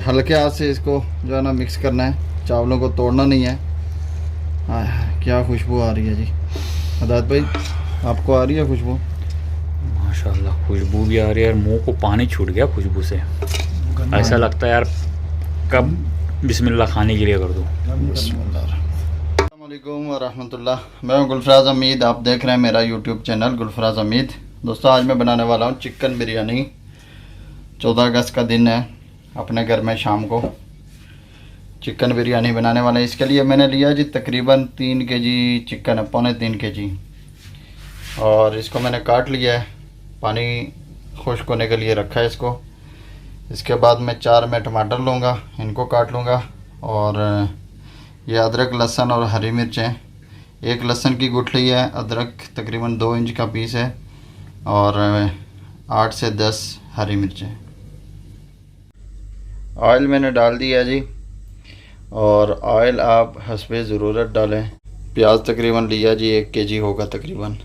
हल्के हाथ से इसको जो है ना मिक्स करना है, चावलों को तोड़ना नहीं है। क्या खुशबू आ रही है जी। हिदायत भाई, आपको आ रही है खुशबू? माशाल्लाह खुशबू भी आ रही है यार, मुंह को पानी छूट गया खुशबू से। ऐसा लगता है यार कब बिस्मिल्लाह खाने के लिए कर दूँ। अस्सलामुअलैकुम वरहमतुल्लाह। मैं हूं गुलफराज हमीद, आप देख रहे हैं मेरा यूट्यूब चैनल गुलफराज हमीद। दोस्तों, आज मैं बनाने वाला हूं चिकन बिरयानी। 14 अगस्त का दिन है, अपने घर में शाम को चिकन बिरयानी बनाने वाले हैं। इसके लिए मैंने लिया जी तकरीबन 3 केजी चिकन है, पौने 3 केजी। और इसको मैंने काट लिया है, पानी खुश्क होने के लिए रखा है इसको। इसके बाद मैं 4 मैं टमाटर लूँगा, इनको काट लूँगा। और ये अदरक लहसुन और हरी मिर्चें, एक लहसुन की गुठली है, अदरक तकरीबन 2 इंच का पीस है, और 8 से 10 हरी मिर्चें। ऑयल मैंने डाल दिया जी, और ऑयल आप हस्बे ज़रूरत डालें। प्याज तकरीबन लिया जी 1 केजी होगा तकरीबन।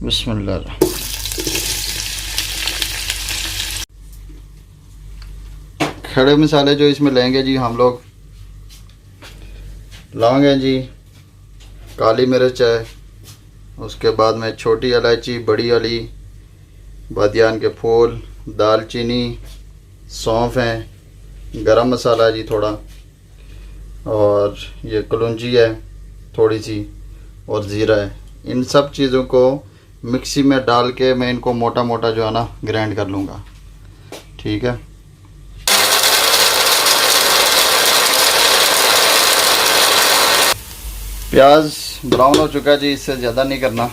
बिस्मिल्लाह। खड़े मसाले जो इसमें लेंगे जी हम लोग, लौंग है जी, काली मिर्च है, उसके बाद में छोटी इलायची, बड़ी वाली, बादियान के फूल, दालचीनी, सौंफ है, गरम मसाला है जी थोड़ा, और ये कलौंजी है थोड़ी सी, और ज़ीरा है। इन सब चीज़ों को मिक्सी में डाल के मैं इनको मोटा मोटा जो है ना ग्राइंड कर लूँगा। ठीक है। प्याज ब्राउन हो चुका है जी, इससे ज़्यादा नहीं करना।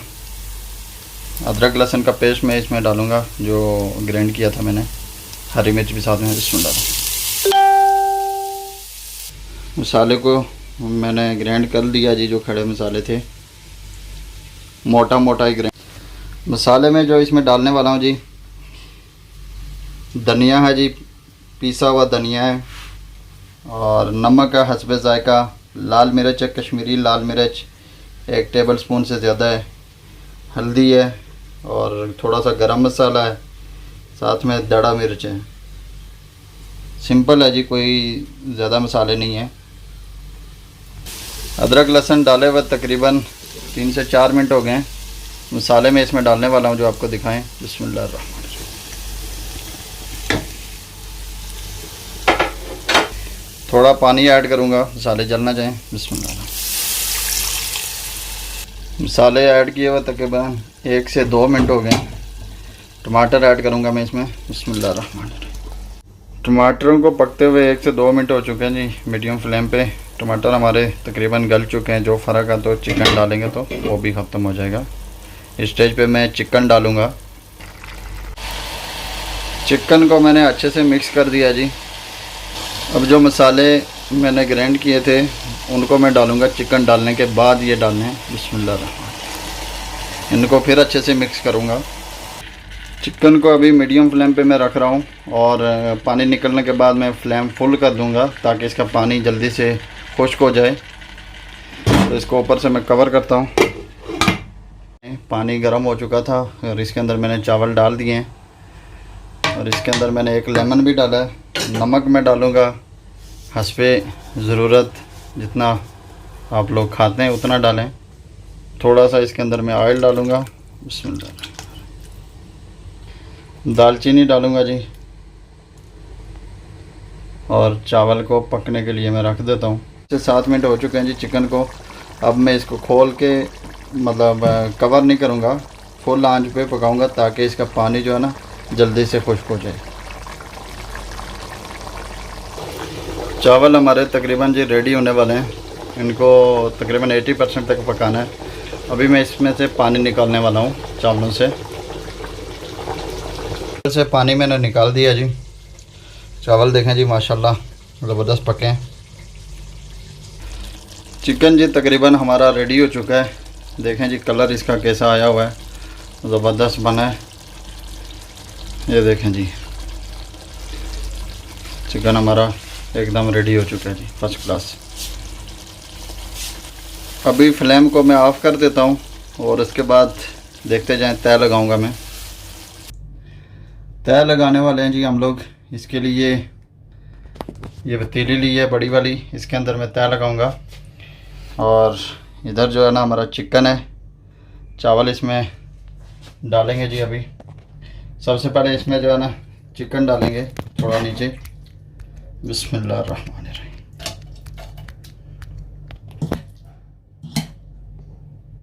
अदरक लहसुन का पेस्ट मैं इसमें डालूँगा जो ग्राइंड किया था मैंने, हरी मिर्च भी साथ में इसमें डालूँ। मसाले को मैंने ग्राइंड कर लिया जी, जो खड़े मसाले थे मोटा मोटा ही ग्राइंड। मसाले में जो इसमें डालने वाला हूँ जी, धनिया है जी, पिसा हुआ धनिया है, और नमक है हस्बे जायका, लाल मिर्च है कश्मीरी लाल मिर्च 1 टेबलस्पून से ज़्यादा है, हल्दी है, और थोड़ा सा गरम मसाला है, साथ में दड़ा मिर्च है। सिंपल है जी, कोई ज़्यादा मसाले नहीं है। अदरक लहसुन डाले हुए तकरीबन 3 से 4 मिनट हो गए हैं। मसाले में इसमें डालने वाला हूँ जो आपको दिखाएं। बिस्मिल्लाह। थोड़ा पानी ऐड करूँगा, मसाले जल ना जाएं। बिस्मिल्लाह। मसाले ऐड किए हुए तकरीबन 1 से 2 मिनट हो गए। टमाटर ऐड करूँगा मैं इसमें। बिस्मिल्लाह। टमाटरों को पकते हुए 1 से 2 मिनट हो चुके हैं जी, मीडियम फ्लेम पे। टमाटर हमारे तकरीबन गल चुके हैं। जो फ़र्क है तो चिकन डालेंगे तो वो भी ख़त्म हो जाएगा। इस स्टेज पे मैं चिकन डालूँगा। चिकन को मैंने अच्छे से मिक्स कर दिया जी। अब जो मसाले मैंने ग्राइंड किए थे उनको मैं डालूँगा चिकन डालने के बाद, ये डालने हैं। बिस्मिल्लाह। इनको फिर अच्छे से मिक्स करूँगा। चिकन को अभी मीडियम फ्लेम पे मैं रख रहा हूँ, और पानी निकलने के बाद मैं फ्लेम फुल कर दूँगा ताकि इसका पानी जल्दी से खुश्क हो जाए। तो इसको ऊपर से मैं कवर करता हूँ। पानी गर्म हो चुका था और इसके अंदर मैंने चावल डाल दिए हैं, और इसके अंदर मैंने 1 लेमन भी डाला है। नमक मैं डालूँगा हस्बे ज़रूरत, जितना आप लोग खाते हैं उतना डालें। थोड़ा सा इसके अंदर मैं ऑयल डालूँगा। बिस्मिल्लाह। दालचीनी डालूँगा जी, और चावल को पकने के लिए मैं रख देता हूँ। 7 मिनट हो चुके हैं जी चिकन को। अब मैं इसको खोल के मतलब कवर नहीं करूँगा, फुल आंच पे पकाऊँगा ताकि इसका पानी जो है ना जल्दी से खुश्क हो जाए। चावल हमारे तकरीबन जी रेडी होने वाले हैं। इनको तकरीबन 80% तक पकाना है। अभी मैं इसमें से पानी निकालने वाला हूँ चावलों से। पानी मैंने निकाल दिया जी। चावल देखें जी माशाल्लाह ज़बरदस्त पके हैं। चिकन जी तकरीबन हमारा रेडी हो चुका है। देखें जी कलर इसका कैसा आया हुआ है, ज़बरदस्त बना है। ये देखें जी चिकन हमारा एकदम रेडी हो चुका है जी, फर्स्ट क्लास। अभी फ्लेम को मैं ऑफ़ कर देता हूँ, और उसके बाद देखते जाएं तय लगाऊंगा मैं। तय लगाने वाले हैं जी हम लोग। इसके लिए ये पतीली ली है बड़ी वाली, इसके अंदर मैं तय लगाऊंगा। और इधर जो है ना हमारा चिकन है, चावल इसमें डालेंगे जी। अभी सबसे पहले इसमें जो है ना चिकन डालेंगे थोड़ा नीचे। बिस्मिल्लाहिर्रहमानिर्रहीम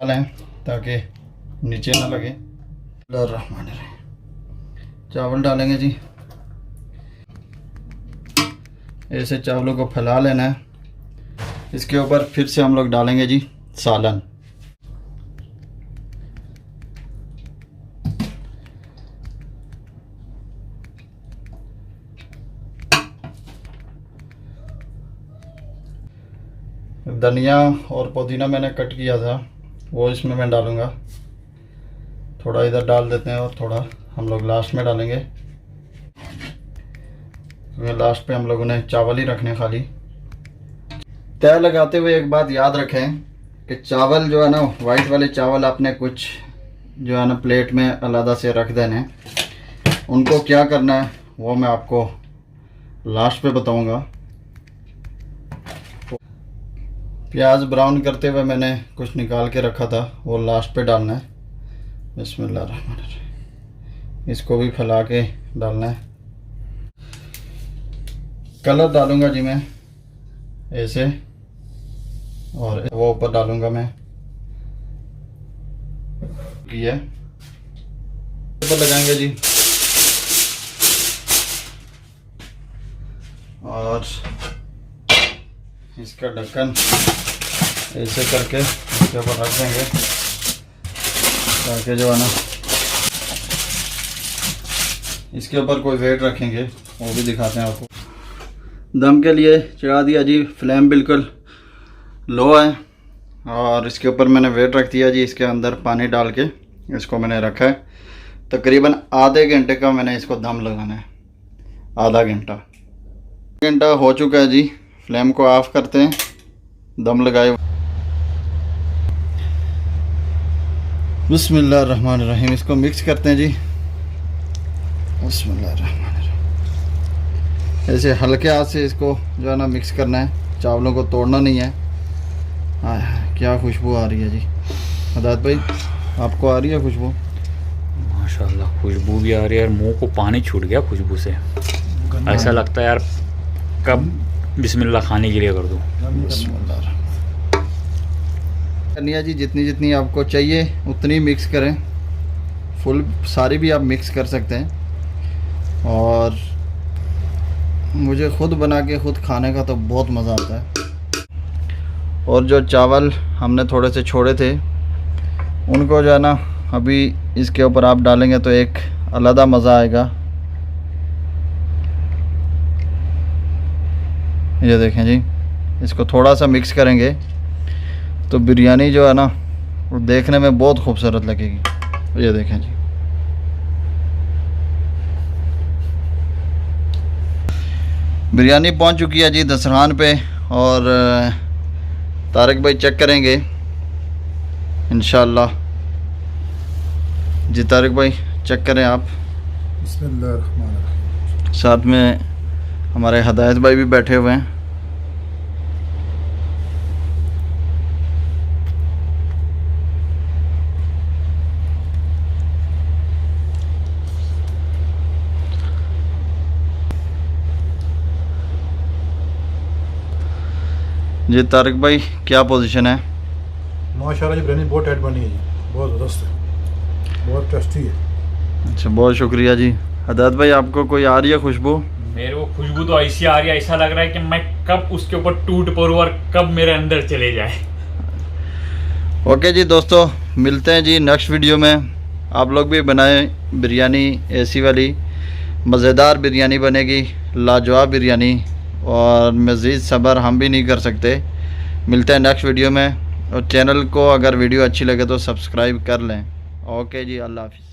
डालें ताकि नीचे ना लगे। बिस्मिल्लाहिर्रहमानिर्रहीम चावल डालेंगे जी। ऐसे चावलों को फैला लेना है। इसके ऊपर फिर से हम लोग डालेंगे जी सालन। धनिया और पुदीना मैंने कट किया था वो इसमें मैं डालूँगा। थोड़ा इधर डाल देते हैं और थोड़ा हम लोग लास्ट में डालेंगे, क्योंकि लास्ट पे हम लोगों ने चावल ही रखने खाली। तय लगाते हुए एक बात याद रखें कि चावल जो है ना वाइट वाले चावल आपने कुछ जो है ना प्लेट में अलग से रख देने। उनको क्या करना है वो मैं आपको लास्ट पे बताऊँगा। प्याज ब्राउन करते हुए मैंने कुछ निकाल के रखा था वो लास्ट पे डालना है। बिस्मिल्लाहिर्रहमानिर्रहीम इसको भी फैला के डालना है। कलर डालूंगा जी मैं ऐसे, और वो ऊपर डालूंगा मैं ये ऊपर लगाएंगे जी। और इसका ढक्कन ऐसे करके इसके ऊपर रख देंगे ताकि जो है ना इसके ऊपर कोई वेट रखेंगे वो भी दिखाते हैं आपको। दम के लिए चढ़ा दिया जी, फ्लेम बिल्कुल लो है और इसके ऊपर मैंने वेट रख दिया जी। इसके अंदर पानी डाल के इसको मैंने रखा है। तकरीबन आधे घंटे का मैंने इसको दम लगाना है। आधा घंटा हो चुका है जी। फ्लेम को ऑफ करते हैं, दम लगाए। बिस्मिल्लाहिर्रहमानिर्रहीम इसको मिक्स करते हैं जी। बिस्मिल्लाहिर्रहमानिर्रहीम ऐसे हल्के हाथ से इसको जो है ना मिक्स करना है, चावलों को तोड़ना नहीं है। क्या खुशबू आ रही है जी। हिदायत भाई आपको आ रही है खुशबू? माशाल्लाह खुशबू भी आ रही है यार, मुंह को पानी छूट गया खुशबू से। ऐसा लगता है यार कब बिस्मिल्लाह खाने के लिए कर दूँ। धनिया जी जितनी जितनी आपको चाहिए उतनी मिक्स करें, फुल सारी भी आप मिक्स कर सकते हैं। और मुझे खुद बना के खुद खाने का तो बहुत मज़ा आता है। और जो चावल हमने थोड़े से छोड़े थे उनको जो है ना अभी इसके ऊपर आप डालेंगे तो एक अलग मज़ा आएगा। ये देखें जी, इसको थोड़ा सा मिक्स करेंगे तो बिरयानी जो है ना वो देखने में बहुत खूबसूरत लगेगी। ये देखें जी, बिरयानी पहुंच चुकी है जी दस्तरखान पे। और तारिक भाई चेक करेंगे इंशाल्लाह। जी तारिक भाई चेक करें आप। बिस्मिल्लाहिर्रहमानिर्रहीम। साथ में हमारे हिदायत भाई भी बैठे हुए हैं। जी तारिक भाई क्या पोजीशन है? माशाल्लाह जी बिरयानी बहुत टाइट बनी है जी, बहुत ज़बरदस्त है, बहुत टेस्टी है। अच्छा बहुत शुक्रिया जी। हिदायत भाई आपको कोई आ रही है खुशबू? मेरे को खुशबू तो ऐसी आ रही है, ऐसा लग रहा है कि मैं कब उसके ऊपर टूट पड़ूं और कब मेरे अंदर चले जाए। ओके जी दोस्तों, मिलते हैं जी नेक्स्ट वीडियो में। आप लोग भी बनाएं बिरयानी ऐसी वाली, मज़ेदार बिरयानी बनेगी, लाजवाब बिरयानी। और मज़ीद सब्र हम भी नहीं कर सकते। मिलते हैं नेक्स्ट वीडियो में। और चैनल को अगर वीडियो अच्छी लगे तो सब्सक्राइब कर लें। ओके जी, अल्लाह हाफिज़।